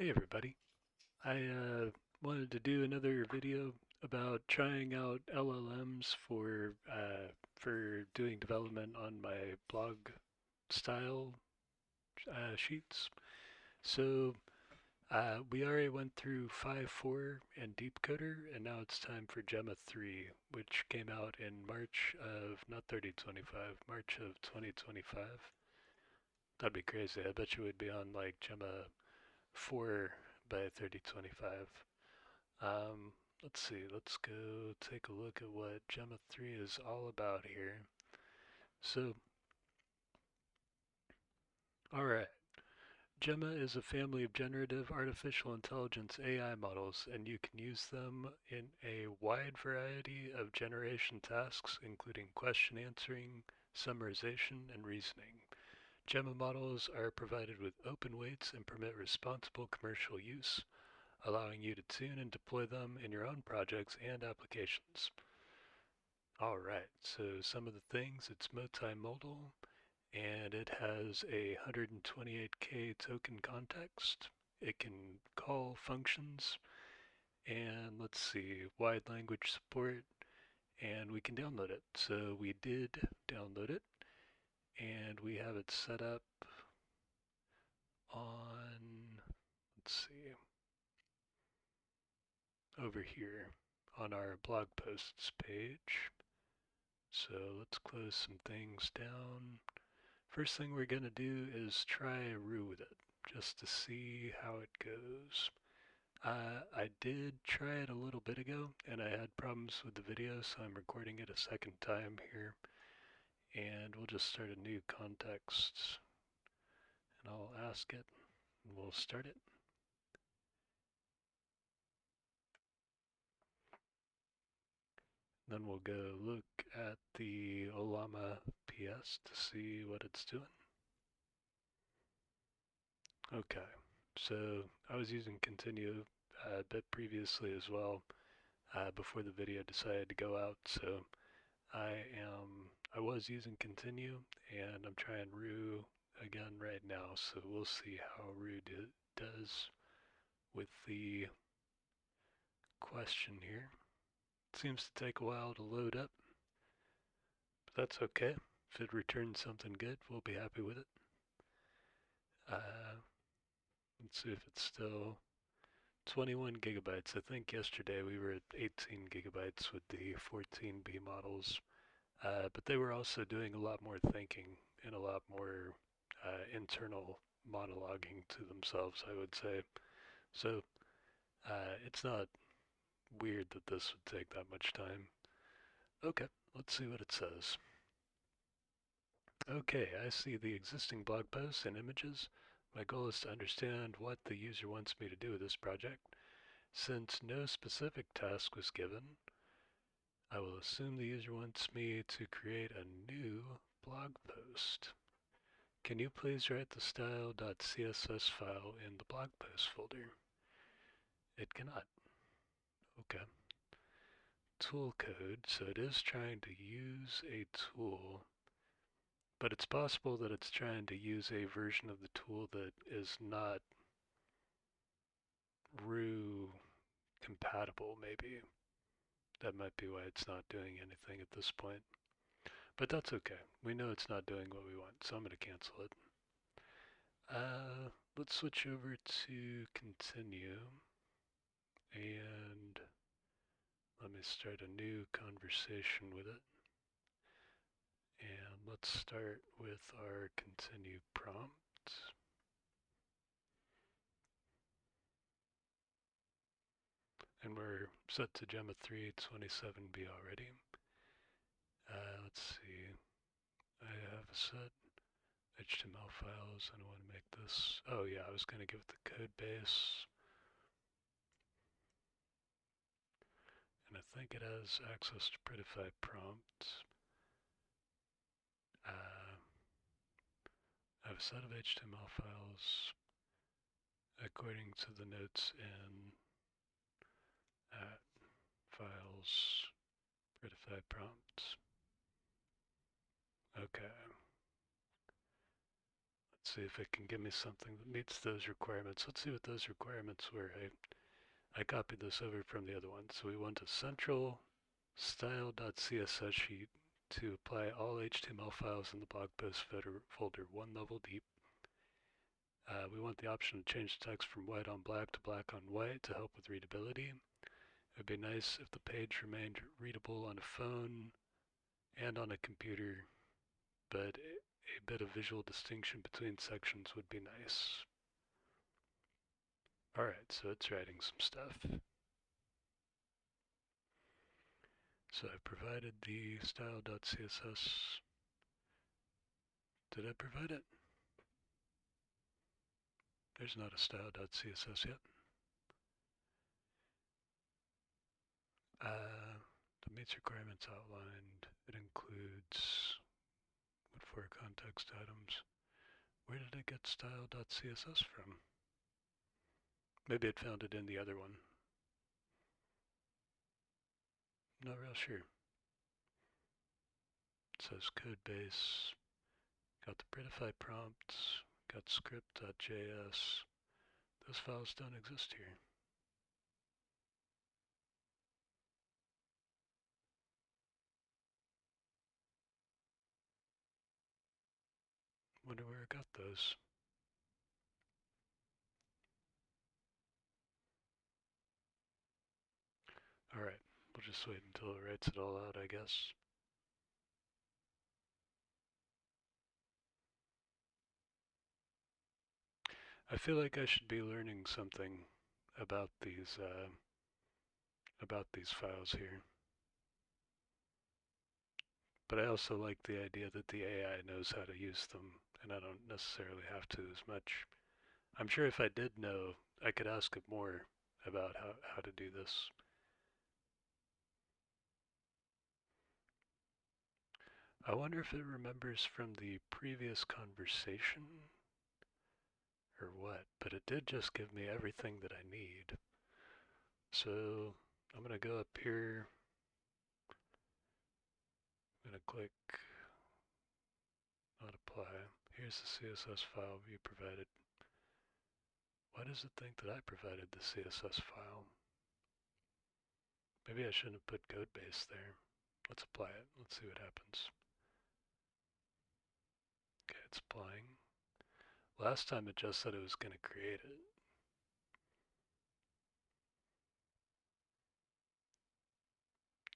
Hey everybody. I wanted to do another video about trying out LLMs for doing development on my blog style sheets. So we already went through 5.4 and DeepCoder, and now it's time for Gemma 3, which came out in March of, not 3025, March of 2025. That'd be crazy. I bet you would be on like Gemma 4 by 3025. Let's see, let's go take a look at what Gemma 3 is all about here. So, alright, Gemma is a family of generative artificial intelligence AI models, and you can use them in a wide variety of generation tasks, including question answering, summarization, and reasoning. Gemma models are provided with open weights and permit responsible commercial use, allowing you to tune and deploy them in your own projects and applications. Alright, so some of the things, it's multimodal, and it has a 128K token context. It can call functions, and let's see, wide language support, and we can download it. So we did download it, and we have it set up on, let's see, over here on our blog posts page. So let's close some things down. First thing we're going to do is try Roo with it, just to see how it goes. I did try it a little bit ago, and I had problems with the video, so I'm recording it a second time here. And we'll just start a new context, and I'll ask it, and we'll start it. Then we'll go look at the Olama PS to see what it's doing. Okay, so I was using continue a bit previously as well, before the video decided to go out. So I was using continue, and I'm trying Roo again right now. So we'll see how Roo does with the question here. It seems to take a while to load up, but that's okay. If it returns something good, we'll be happy with it. Let's see if it's still 21 gigabytes. I think yesterday we were at 18 gigabytes with the 14B models, but they were also doing a lot more thinking and a lot more internal monologuing to themselves, I would say. So it's not weird that this would take that much time. Okay, let's see what it says. Okay, I see the existing blog posts and images. My goal is to understand what the user wants me to do with this project. Since no specific task was given, I will assume the user wants me to create a new blog post. Can you please write the style.css file in the blog post folder? It cannot. Okay. Tool code, so it is trying to use a tool, but it's possible that it's trying to use a version of the tool that is not Roo compatible, maybe. That might be why it's not doing anything at this point. But that's okay. We know it's not doing what we want, so I'm going to cancel it. Let's switch over to continue, and let me start a new conversation with it. And let's start with our continue prompt. And we're set to Gemma3 27B already. Let's see. I have a set HTML files, and I want to make this. Oh yeah, I was going to give it the code base. And I think it has access to Prettify prompts. I have a set of HTML files according to the notes in files Prettify prompts. Okay. Let's Let's see if it can give me something that meets those requirements. Let's see what those requirements were. I copied this over from the other one. So we want a central style.css sheet to apply all HTML files in the blog post folder one level deep. We want the option to change the text from white on black to black on white to help with readability. It would be nice if the page remained readable on a phone and on a computer, but a bit of visual distinction between sections would be nice. Alright, so it's writing some stuff. So I provided the style.css. Did I provide it? There's not a style.css yet. The meets requirements outlined. It includes what for context items. Where did it get style.css from? Maybe it found it in the other one. Not real sure. It says code base. Got the Prettify prompts. Got Script.js. Those files don't exist here. Wonder where I got those. Alright, we'll just wait until it writes it all out, I guess. I feel like I should be learning something about these files here. But I also like the idea that the AI knows how to use them, and I don't necessarily have to as much. I'm sure if I did know, I could ask it more about how to do this. I wonder if it remembers from the previous conversation or what, but it did just give me everything that I need. So I'm going to go up here. I'm going to click not apply. Here's the CSS file view provided. Why does it think that I provided the CSS file? Maybe I shouldn't have put code base there. Let's apply it. Let's see what happens. Okay, it's applying. Last time it just said it was going to create it.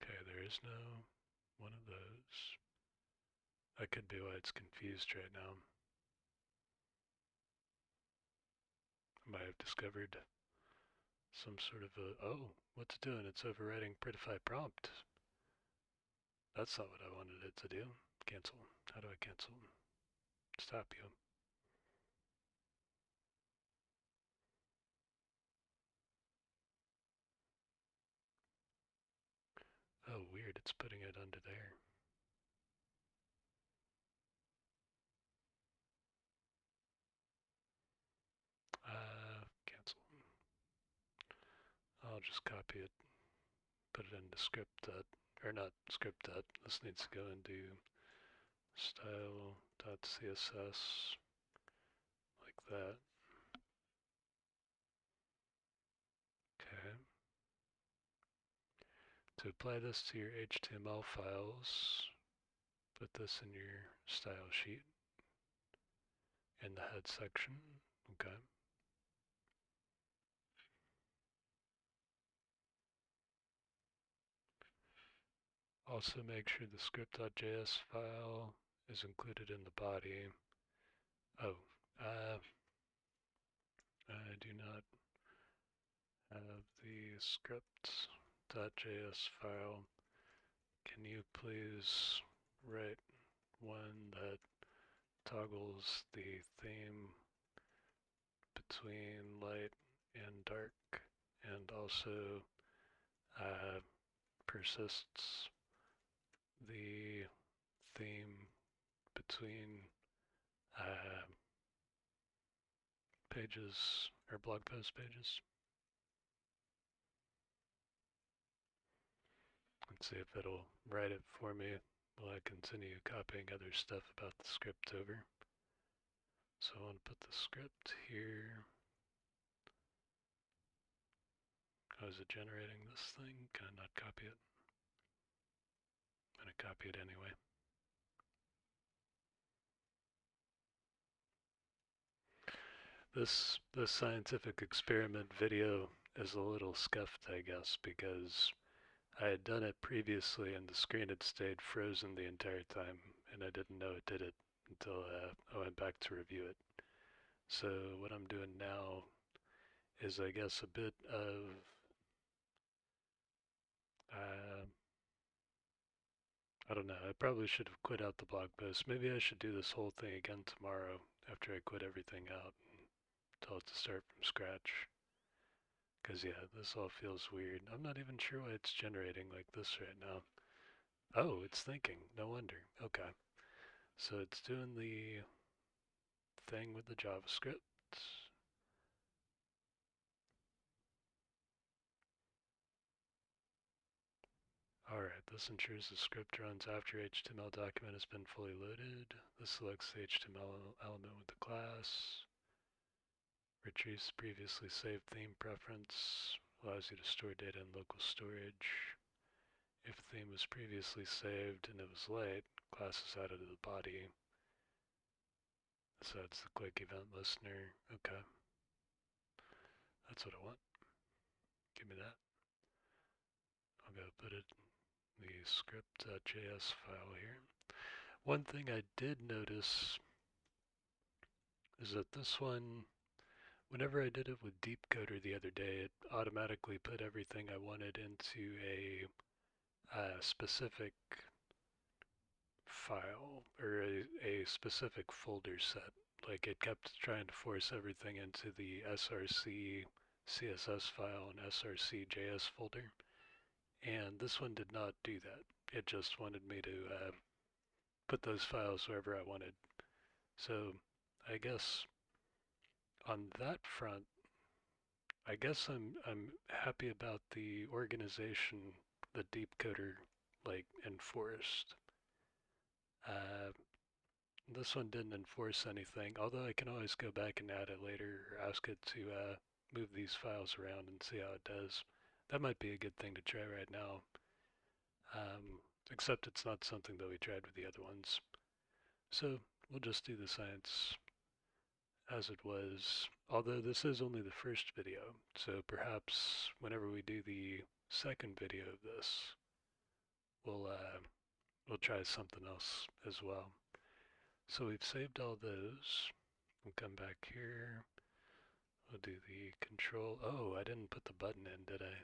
Okay, there is no one of those. That could be why it's confused right now. I might have discovered some sort of a, oh, what's it doing? It's overwriting Prettify prompt. That's not what I wanted it to do. Cancel. How do I cancel? Stop you. Oh, weird, it's putting it under there. Cancel. I'll just copy it, put it into script. Or not script. This needs to go into style.css like that. Okay. To apply this to your HTML files, put this in your style sheet in the head section. Okay. Also make sure the script.js file is included in the body. Oh, I do not have the script.js file. Can you please write one that toggles the theme between light and dark and also persists the theme between pages or blog post pages? Let's see if it'll write it for me while I continue copying other stuff about the script over. So I want to put the script here. How is it generating this thing? Can I not copy it? I'm going to copy it anyway. This scientific experiment video is a little scuffed, I guess, because I had done it previously and the screen had stayed frozen the entire time, and I didn't know it did it until I went back to review it. So what I'm doing now is, I guess, a bit of uh, I don't know. I probably should have quit out the blog post. Maybe I should do this whole thing again tomorrow after I quit everything out and tell it to start from scratch. Because, yeah, this all feels weird. I'm not even sure why it's generating like this right now. Oh, it's thinking. No wonder. Okay. So it's doing the thing with the JavaScript. Alright, this ensures the script runs after HTML document has been fully loaded. This selects the HTML element with the class. Retrieves previously saved theme preference. Allows you to store data in local storage. If the theme was previously saved and it was late, class is added to the body. So it's the quick event listener. Okay. That's what I want. Give me that. I'll go put it in the Script.js file here. One thing I did notice is that this one, whenever I did it with DeepCoder the other day, it automatically put everything I wanted into a specific file or a specific folder set. Like it kept trying to force everything into the src CSS file and src JS folder. And this one did not do that. It just wanted me to put those files wherever I wanted. So I guess on that front, I guess I'm happy about the organization that DeepCoder like enforced. Uh, this one didn't enforce anything, although I can always go back and add it later or ask it to move these files around and see how it does. That might be a good thing to try right now, except it's not something that we tried with the other ones. So we'll just do the science as it was, although this is only the first video, so perhaps whenever we do the second video of this, we'll try something else as well. So we've saved all those. We'll come back here. We'll do the control. Oh, I didn't put the button in, did I?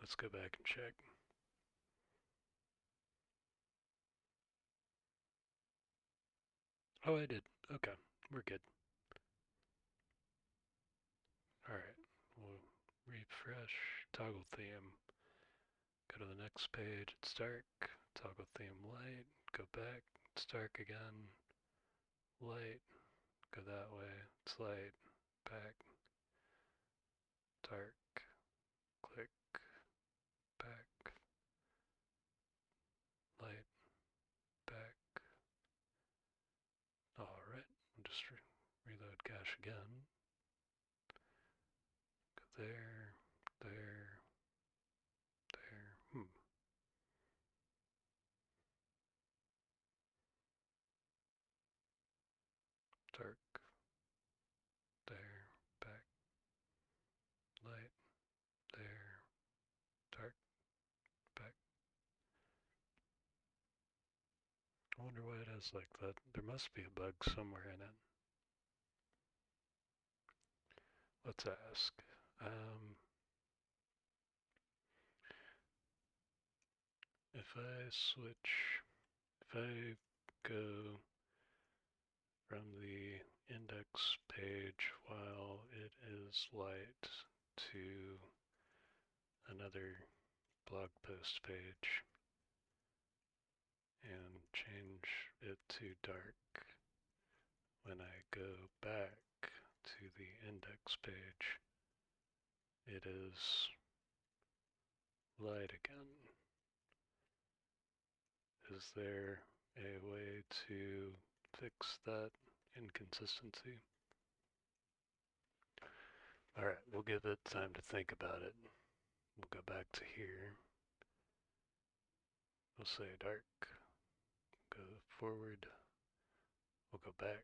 Let's go back and check. Oh, I did. Okay, we're good. Alright, we'll refresh, toggle theme. Go to the next page, it's dark. Toggle theme light, go back, it's dark again. Light, go that way, it's light, back, dark, click, back, light, back. Alright, I'll just reload cache again. Go there, there, there. Dark, there, back, light, there, dark, back. I wonder why it has like that. There must be a bug somewhere in it. Let's ask. If I switch, if I go from the index page while it is light to another blog post page and change it to dark, when I go back to the index page, it is light again. Is there a way to fix that inconsistency. Alright, we'll give it time to think about it. We'll go back to here. We'll say dark. Go forward. We'll go back.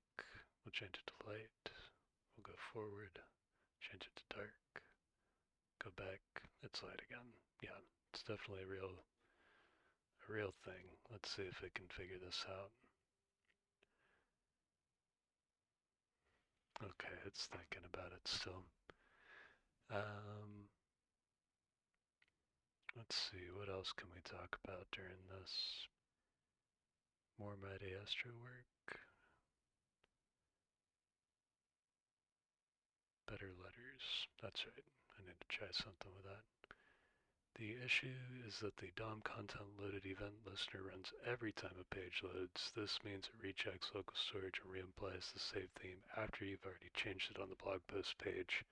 We'll change it to light. We'll go forward. Change it to dark. Go back. It's light again. Yeah, it's definitely a real thing. Let's see if it can figure this out. Okay, it's thinking about it still. Let's see, what else can we talk about during this? More Mighty Astro work. Better letters. That's right. I need to try something with that. The issue is that the DOM content loaded event listener runs every time a page loads. This means it rechecks local storage and reapplies the save theme after you've already changed it on the blog post page.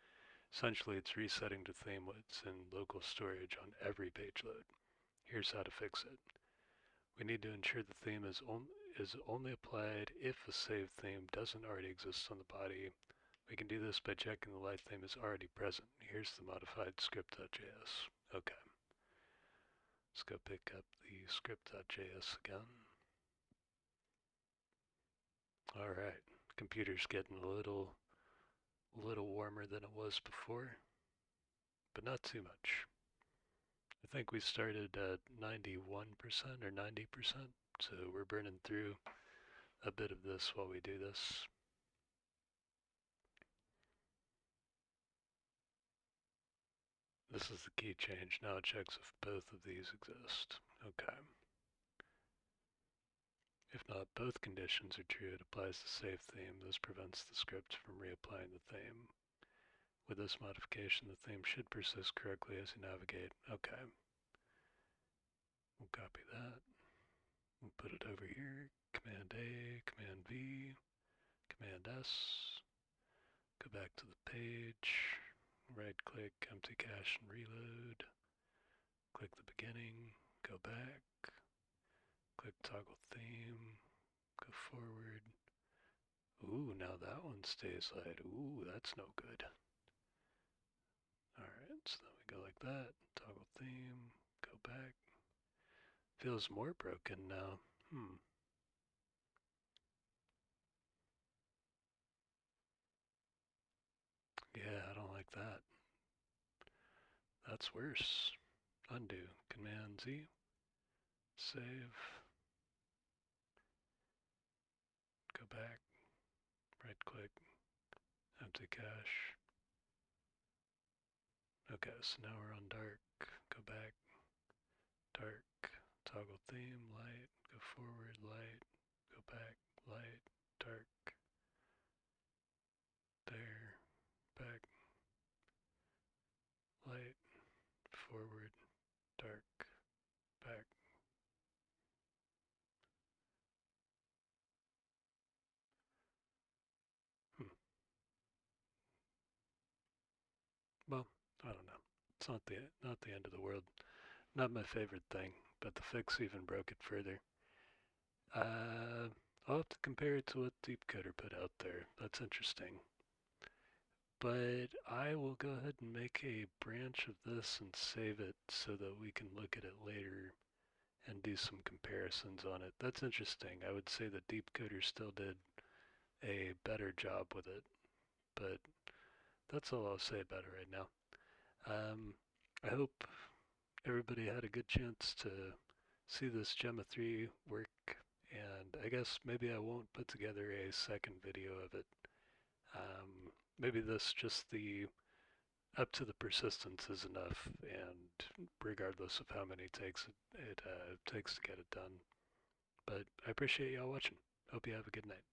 Essentially, it's resetting the theme what's in local storage on every page load. Here's how to fix it. We need to ensure the theme is only applied if a saved theme doesn't already exist on the body. We can do this by checking the light theme is already present. Here's the modified Script.js. Okay. Let's go pick up the Script.js again. Alright, computer's getting a little warmer than it was before, but not too much. I think we started at 91% or 90%, so we're burning through a bit of this while we do this. This is the key change. Now it checks if both of these exist. Okay. If not both conditions are true, it applies the save theme. This prevents the script from reapplying the theme. With this modification, the theme should persist correctly as you navigate. Okay. We'll copy that. We'll put it over here. Command A, Command V, Command S. Go back to the page. Right click, empty cache and reload. Click the beginning. Go back. Click toggle theme. Go forward. Ooh, now that one stays light. Ooh, that's no good. Alright, so then we go like that. Toggle theme. Go back. Feels more broken now. Yeah, I don't like that. That's worse. Undo. Command Z. Save. Go back. Right click. Empty cache. Okay, so now we're on dark. Go back. Dark. Toggle theme. Light. Go forward. Light. Go back. Light. Dark. There. Back. Light. Forward. Dark. Back. Well, I don't know. It's not the end of the world. Not my favorite thing, but the fix even broke it further. I'll have to compare it to what DeepCoder put out there. That's interesting. But I will go ahead and make a branch of this and save it so that we can look at it later and do some comparisons on it. That's interesting. I would say that DeepCoder still did a better job with it, but that's all I'll say about it right now. I hope everybody had a good chance to see this Gemma3 work, and I guess maybe I won't put together a second video of it. Maybe this just the up to the persistence is enough, and regardless of how many takes it takes to get it done. But I appreciate y'all watching. Hope you have a good night.